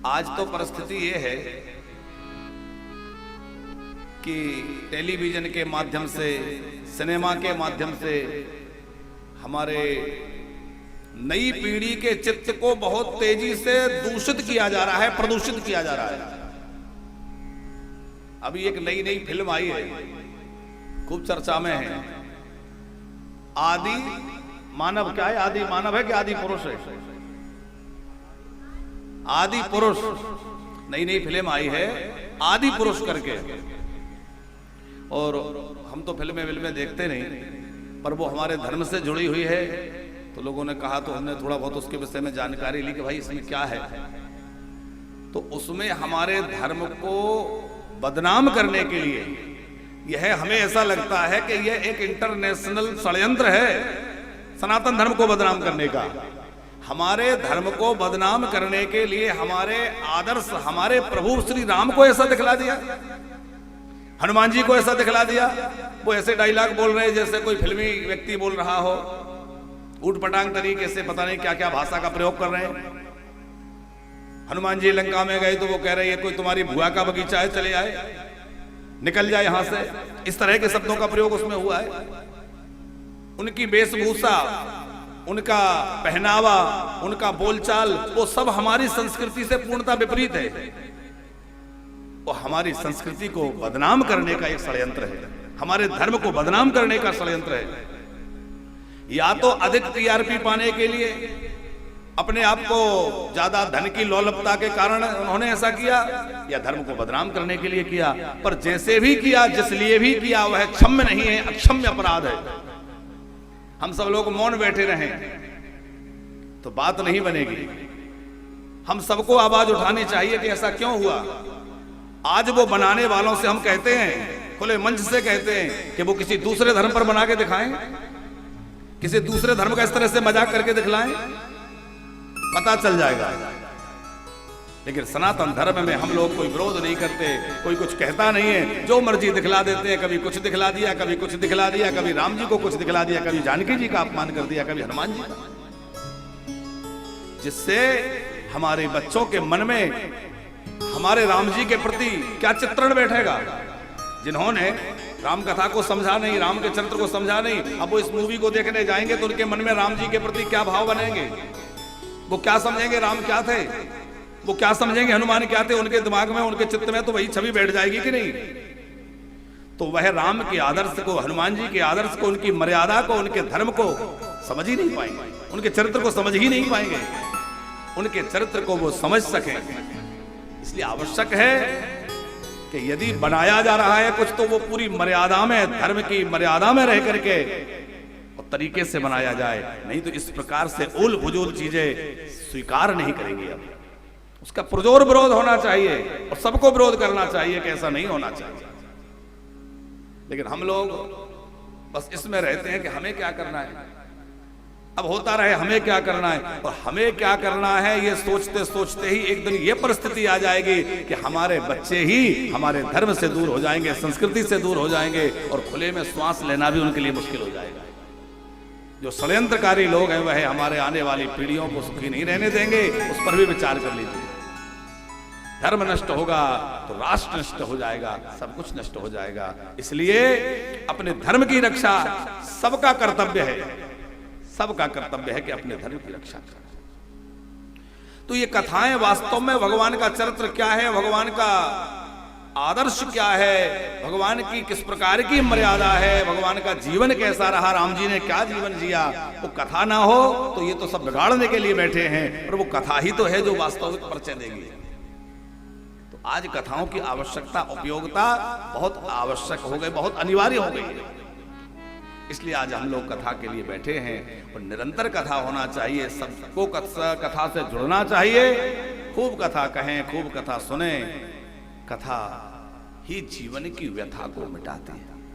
आज तो परिस्थिति ये है कि टेलीविजन के माध्यम से, सिनेमा के माध्यम से हमारे नई पीढ़ी के चित्त को बहुत तेजी से दूषित किया जा रहा है, प्रदूषित किया जा रहा है। अभी एक नई फिल्म आई है, खूब चर्चा में है, आदि मानव। क्या है आदि मानव है कि आदि पुरुष है? आदि पुरुष नई फिल्म आई है, आदि पुरुष करके। और हम तो फिल्में देखते नहीं, पर वो हमारे धर्म से जुड़ी हुई है, तो लोगों ने कहा, तो हमने थोड़ा बहुत उसके विषय में जानकारी ली कि भाई इसमें क्या है। तो उसमें हमारे धर्म को बदनाम करने के लिए यह, हमें ऐसा लगता है कि यह एक इंटरनेशनल षड्यंत्र है सनातन धर्म को बदनाम करने का। हमारे धर्म को बदनाम करने के लिए हमारे आदर्श, हमारे प्रभु श्री राम को ऐसा दिखला दिया, हनुमान जी को ऐसा दिखला दिया। वो ऐसे डायलॉग बोल रहे हैं जैसे कोई फिल्मी व्यक्ति बोल रहा हो, ऊटपटांग तरीके से, पता नहीं क्या क्या भाषा का प्रयोग कर रहे हैं। हनुमान जी लंका में गए तो वो कह रहे हैं कोई तुम्हारी भुआ का बगीचा है, चले आए, निकल जाए यहां से। इस तरह के शब्दों का प्रयोग उसमें हुआ है। उनकी वेशभूषा, उनका पहनावा, उनका बोलचाल, वो सब हमारी संस्कृति से पूर्णतः विपरीत है। वो हमारी संस्कृति को बदनाम करने का एक षड्यंत्र है, हमारे धर्म को बदनाम करने का षड्यंत्र है। या तो अधिक टीआरपी पाने के लिए, अपने आप को ज्यादा धन की लोलुपता के कारण उन्होंने ऐसा किया, या धर्म को बदनाम करने के लिए किया। पर जैसे भी किया, जिस लिए भी किया, वह क्षम्य नहीं है, अक्षम्य अपराध है। हम सब लोग मौन बैठे रहें तो बात नहीं बनेगी। हम सबको आवाज उठानी चाहिए कि ऐसा क्यों हुआ। आज वो बनाने वालों से हम कहते हैं, खुले मंच से कहते हैं कि वो किसी दूसरे धर्म पर बना के दिखाएं, किसी दूसरे धर्म का इस तरह से मजाक करके दिखलाएं, पता चल जाएगा। लेकिन सनातन धर्म में हम लोग कोई विरोध नहीं करते, कोई कुछ कहता नहीं है, जो मर्जी दिखला देते हैं। कभी कुछ दिखला दिया, कभी कुछ दिखला दिया, कभी राम जी को कुछ दिखला दिया, कभी जानकी जी का अपमान कर दिया, कभी हनुमान जी का, जिससे हमारे बच्चों के मन में हमारे राम जी के प्रति क्या चित्रण बैठेगा। जिन्होंने राम कथा को समझा नहीं, राम के चरित्र को समझा नहीं, अब वो इस मूवी को देखने जाएंगे तो उनके मन में राम जी के प्रति क्या भाव बनेंगे? वो क्या समझेंगे राम क्या थे, वो क्या समझेंगे हनुमान क्या थे? उनके दिमाग में, उनके चित्त में तो वही छवि बैठ जाएगी कि नहीं? तो वह राम के आदर्श को, हनुमान जी के आदर्श को, उनकी मर्यादा को, उनके धर्म को समझ ही नहीं पाएंगे, उनके चरित्र को समझ ही नहीं पाएंगे, उनके चरित्र को वो समझ सकें। इसलिए आवश्यक है कि यदि बनाया जा रहा है कुछ, तो वो पूरी मर्यादा में, धर्म की मर्यादा में रह करके और तरीके से बनाया जाए। नहीं तो इस प्रकार से उल फुजूल चीजें स्वीकार नहीं करेंगे। अब उसका पुरजोर विरोध होना चाहिए और सबको विरोध करना चाहिए कि ऐसा नहीं होना चाहिए। लेकिन हम लोग बस इसमें रहते हैं कि हमें क्या करना है, अब होता रहे, हमें क्या करना है। और हमें क्या करना है ये सोचते सोचते ही एक दिन ये परिस्थिति आ जाएगी कि हमारे बच्चे ही हमारे धर्म से दूर हो जाएंगे, संस्कृति से दूर हो जाएंगे, और खुले में श्वास लेना भी उनके लिए मुश्किल हो जाएगा। जो षड्यंत्रकारी लोग हैं वह हमारे आने वाली पीढ़ियों को सुखी नहीं रहने देंगे। उस पर भी विचार कर लीजिए। धर्म नष्ट होगा तो राष्ट्र नष्ट हो जाएगा, सब कुछ नष्ट हो जाएगा। इसलिए अपने धर्म की रक्षा सबका कर्तव्य है, सबका कर्तव्य है कि अपने धर्म की रक्षा करें। तो ये कथाएं वास्तव में भगवान का चरित्र क्या है, भगवान का आदर्श क्या है, भगवान की किस प्रकार की मर्यादा है, भगवान का जीवन कैसा रहा, राम जी ने क्या जीवन जिया, वो कथा ना हो तो ये तो सब बिगाड़ने के लिए बैठे हैं। और वो कथा ही तो है जो वास्तविक परिचय देगी। तो आज कथाओं की आवश्यकता, उपयोगिता बहुत आवश्यक हो गई, बहुत अनिवार्य हो गई है। इसलिए आज हम लोग कथा के लिए बैठे हैं और निरंतर कथा होना चाहिए, सबको कथा से जुड़ना चाहिए। खूब कथा कहें, खूब कथा सुने। कथा ही जीवन की व्यथा को मिटाती है।